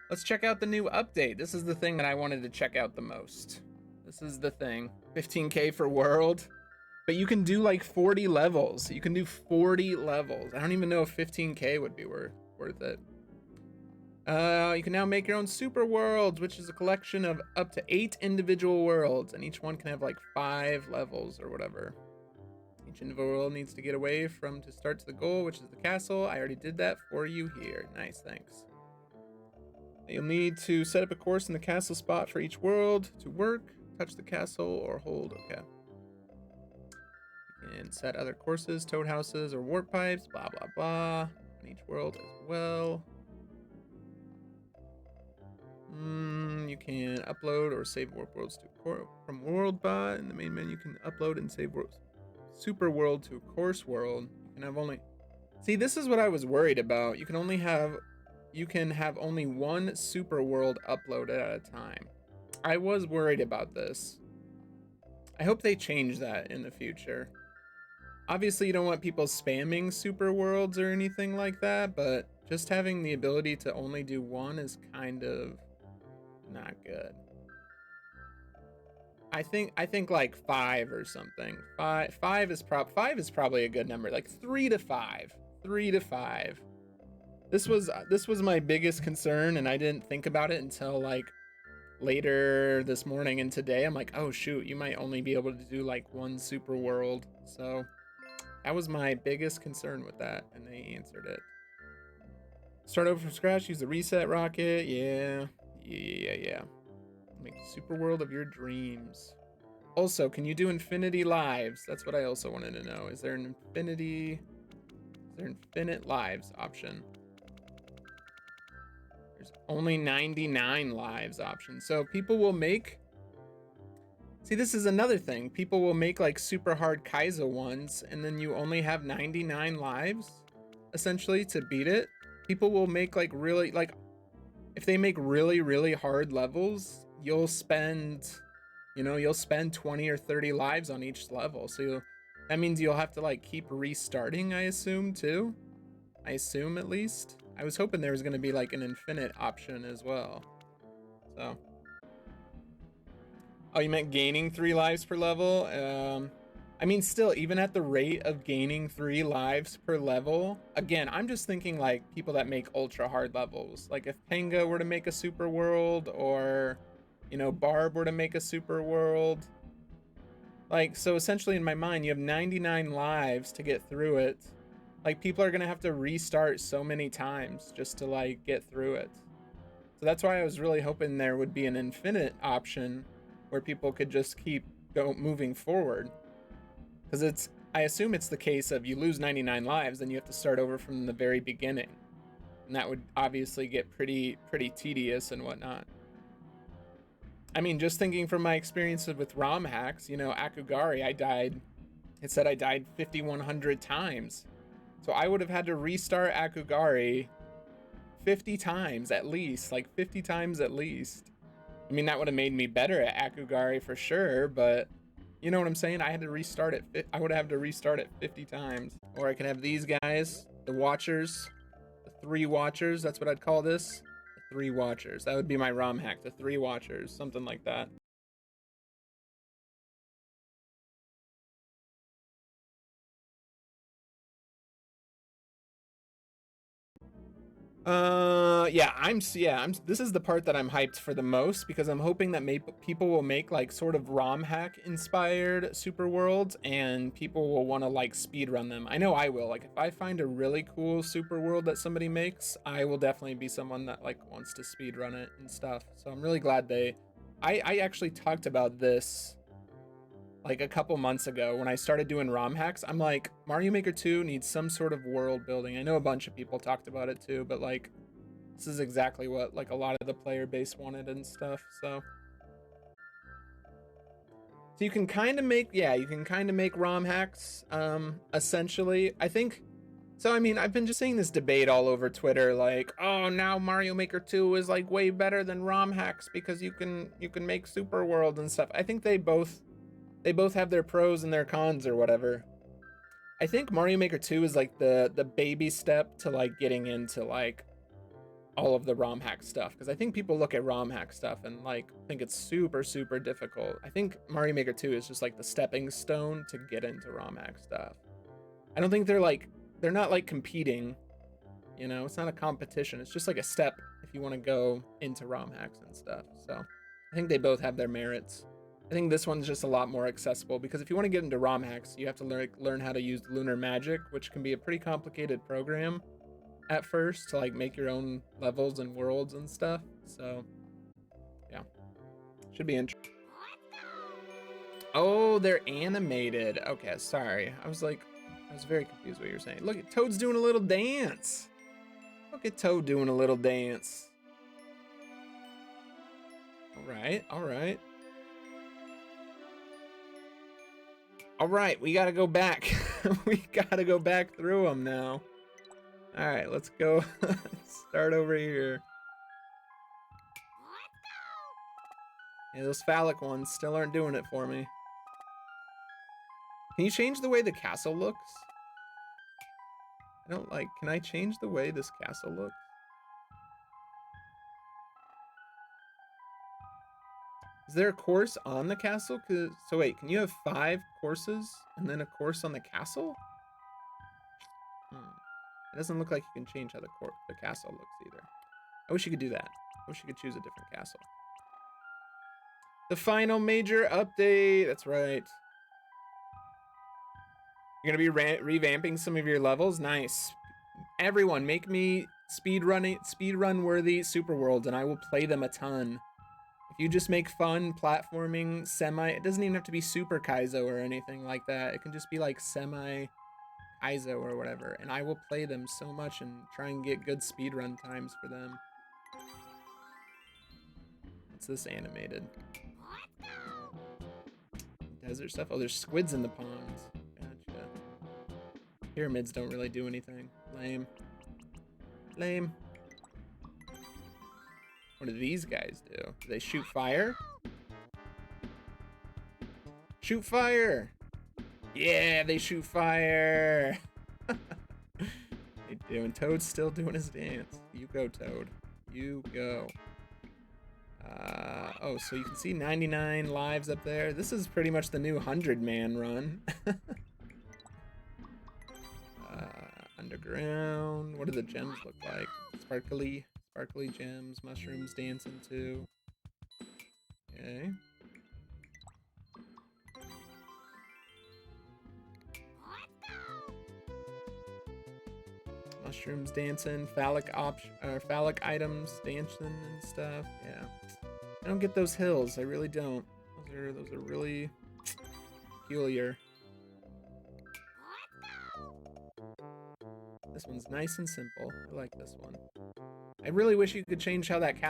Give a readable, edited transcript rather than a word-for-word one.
Let's check out the new update. This is the thing that I wanted to check out the most. This is the thing. 15k for world. But you can do like 40 levels. You can do 40 levels. I don't even know if 15k would be worth it. You can now make your own super worlds, which is a collection of up to 8 individual worlds, and each one can have like 5 levels or whatever. Each individual world needs to get away from to start to the goal, which is the castle. I already did that for you here. Nice, thanks. You'll need to set up a course in the castle spot for each world to work. Touch the castle or hold. Okay. And set other courses, toad houses, or warp pipes, blah, blah, blah, on each world as well. You can upload or save warp worlds to from WorldBot. In the main menu, you can upload and save super world to a course world. You can have only... See, this is what I was worried about. You can have only one super world uploaded at a time. I was worried about this. I hope they change that in the future. Obviously, you don't want people spamming super worlds or anything like that, but just having the ability to only do one is kind of not good. I think like 5 or something. Five is probably a good number. Like 3 to 5. 3 to 5. This was my biggest concern, and I didn't think about it until like later this morning and today. I'm like, oh shoot, you might only be able to do like one super world. So that was my biggest concern with that, and they answered it. Start over from scratch, use the reset rocket. Yeah. Make a super world of your dreams. Also, can you do infinity lives? That's what I also wanted to know. Is there an infinite lives option? There's only 99 lives option. So people will make... See, this is another thing. People will make like super hard Kaizo ones, and then you only have 99 lives, essentially, to beat it. People will make like really, like, if they make really, really hard levels, you'll spend 20 or 30 lives on each level. So that means you'll have to like keep restarting, I assume, too. I assume, at least. I was hoping there was going to be like an infinite option as well. So. Oh, you meant gaining 3 lives per level? I mean, still, even at the rate of gaining 3 lives per level, again, I'm just thinking like people that make ultra hard levels. Like if Penga were to make a super world, or, you know, Barb were to make a super world. Like, so essentially in my mind, you have 99 lives to get through it. Like, people are going to have to restart so many times just to like get through it. So that's why I was really hoping there would be an infinite option where people could just keep moving forward. Because I assume it's the case of you lose 99 lives, then you have to start over from the very beginning. And that would obviously get pretty tedious and whatnot. I mean, just thinking from my experiences with ROM hacks, you know, Akugari, it said I died 5,100 times. So I would have had to restart Akugari 50 times at least, like 50 times at least. I mean, that would have made me better at Akugari for sure, but you know what I'm saying? I had to restart it. I would have to restart it 50 times. Or I can have these guys, the Watchers, the 3 Watchers. That's what I'd call this. The 3 Watchers. That would be my ROM hack, the 3 Watchers, something like that. This is the part that I'm hyped for the most, because I'm hoping that people will make like sort of ROM hack inspired super worlds, and people will want to like speed run them. I know I will. Like if I find a really cool super world that somebody makes, I will definitely be someone that like wants to speed run it and stuff. So I'm really glad I actually talked about this like a couple months ago when I started doing ROM hacks. I'm like, Mario Maker 2 needs some sort of world building. I know a bunch of people talked about it too, but like, this is exactly what like a lot of the player base wanted and stuff. So you can kind of make, ROM hacks, essentially. I think, so I mean, I've been just seeing this debate all over Twitter, like, oh, now Mario Maker 2 is like way better than ROM hacks because you can make super worlds and stuff. I think they both have their pros and their cons or whatever. I think Mario Maker 2 is like the baby step to like getting into like all of the ROM hack stuff, because I think people look at ROM hack stuff and like think it's super, super difficult. I think Mario Maker 2 is just like the stepping stone to get into ROM hack stuff. I don't think they're not like competing, you know, it's not a competition. It's just like a step if you want to go into ROM hacks and stuff. So I think they both have their merits. I think this one's just a lot more accessible because if you want to get into ROM hacks, you have to learn how to use Lunar Magic, which can be a pretty complicated program at first to like make your own levels and worlds and stuff. So yeah, should be interesting. Oh, they're animated. Okay, sorry. I was very confused what you're saying. Look at Toad's doing a little dance. Look at Toad doing a little dance. All right, all right. All right, we gotta go back. We gotta go back through them now. All right, let's go. Start over here. Yeah, those phallic ones still aren't doing it for me. Can you change the way the castle looks? I don't like, can I change the way this castle looks? Is there a course on the castle? So wait, can you have 5 courses and then a course on the castle? It doesn't look like you can change how the castle looks either. I wish you could do that. I wish you could choose a different castle. The final major update. That's right. You're gonna be revamping some of your levels. Nice. Everyone, make me speedrun worthy super worlds, and I will play them a ton. If you just make fun platforming it doesn't even have to be super Kaizo or anything like that. It can just be like semi Kaizo or whatever, and I will play them so much and try and get good speedrun times for them. What's this animated? Desert stuff? Oh, there's squids in the ponds. Gotcha. Pyramids don't really do anything. Lame. Lame. What do these guys do? Do they shoot fire? Shoot fire! Yeah, they shoot fire! They do, and Toad's still doing his dance. You go, Toad. You go. Oh, so you can see 99 lives up there. This is pretty much the new 100-man run. Underground. What do the gems look like? Sparkly gems. Mushrooms dancing too. Okay. Mushrooms dancing, phallic items dancing and stuff. Yeah, I don't get those hills. I really don't. Those are really peculiar. This one's nice and simple. I like this one. I really wish you could change how that castle